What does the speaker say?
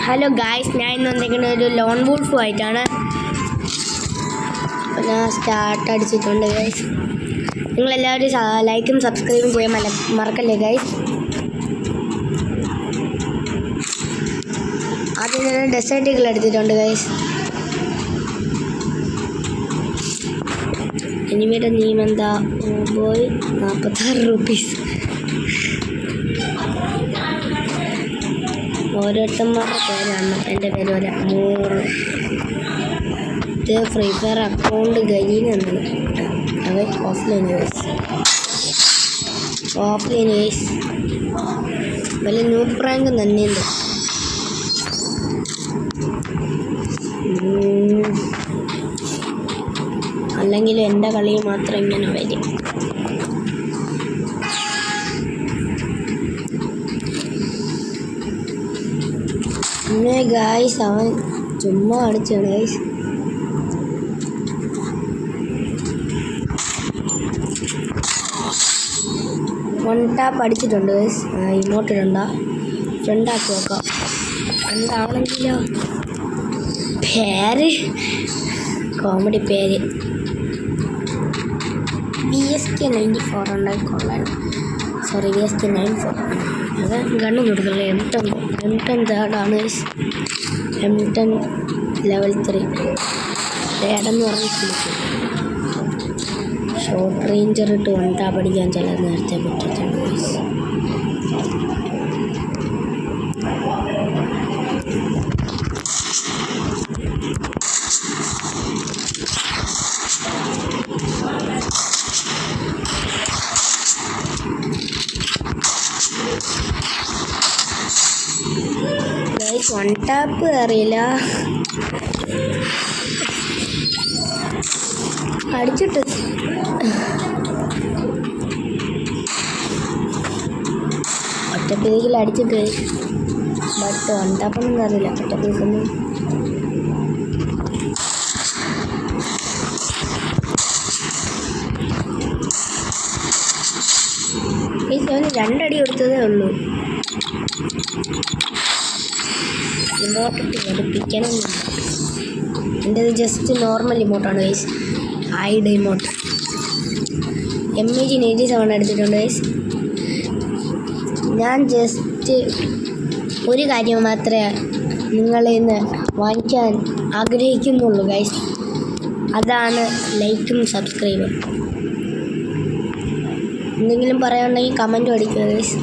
Hello guys, ഞാൻ ഇന്ന് വന്നിരിക്കുന്ന ഒരു ലോൺ വോൾഫ് ആയിട്ടാണ്. ഞാൻ സ്റ്റാർട്ട് അടിച്ചിട്ടുണ്ട് ഗായ്സ്. നിങ്ങളെല്ലാവരും ലൈക്കും സബ്സ്ക്രൈബും ചെയ്യാൻ മറക്കല്ലേ ഗായ്സ്. ആദ്യം ഞാൻ ഡെസേർട്ടുകൾ എടുത്തിട്ടുണ്ട് ഗായ്സ്. എനിമിയുടെ നീം എന്താ? പോയി 46 റുപ്പീസ്. ഓരോരുത്തന്മാരുടെ പേരാണ്, എൻ്റെ പേര് പോലെ 3. ഇത് ഫ്രീ ഫയർ അക്കൗണ്ട് ഗരീൻ എന്നാണ്. അത് ഓഫ്ലൈൻ വേസ് വലിയ ന്യൂ പ്രാങ്ക് തന്നെയുണ്ട്. അല്ലെങ്കിൽ എൻ്റെ കളി മാത്രം ഇങ്ങനെ വരും. പിന്നെ ഗായ്സ് അവൻ ചുമ്മാ അടിച്ചു ഗായ്സ്. വൺ ടാപ്പ് അടിച്ചിട്ടുണ്ട് ഗായ്സ്. ഇങ്ങോട്ട് ഫ്രണ്ടാക്കി നോക്കാം. ഫ്രണ്ടാണെങ്കിലോ പേര് കോമഡി പേര് VSK 94 ഉണ്ടാക്കി കൊള്ളായിരുന്നു. Sorry, VSK 94. അത് ഗണ്ണ് കൊടുക്കുള്ള M10 തേർഡാണ്. M10 ലെവൽ 3 തേർഡെന്ന് പറഞ്ഞിട്ട് ഷോർട്ട് റേഞ്ചർ ഇട്ട് വണ്ടാ പഠിക്കാൻ ചില നേരത്തെ പറ്റിയിട്ടുണ്ട്. വൺ ടാപ്പ് അറിയില്ല, അടിച്ചിട്ട് ഒറ്റപ്പീക്കിൽ അടിച്ചിട്ട്. ബട്ട് വൺ ടാപ്പൊന്നും അറിയില്ല ഒറ്റപ്പീക്കൊന്നും. അവന് 2 അടി കൊടുത്തതേ ഉള്ളൂ. ഇമോട്ട് പഠിപ്പിക്കണം. എൻ്റെത് ജസ്റ്റ് നോർമൽ ഇമോട്ടാണ് ഗൈസ്. Hide emote. MAG 87 എടുത്തിട്ടുണ്ട് ഗൈസ്. ഞാൻ ജസ്റ്റ് ഒരു കാര്യം മാത്രമേ നിങ്ങളിൽ നിന്ന് വാങ്ങിക്കാൻ ആഗ്രഹിക്കുന്നുള്ളൂ ഗൈസ്. അതാണ് ലൈക്കും സബ്സ്ക്രൈബും. എന്തെങ്കിലും പറയാനുണ്ടെങ്കിൽ കമൻറ്റും അടിക്കുക ഗൈസ്.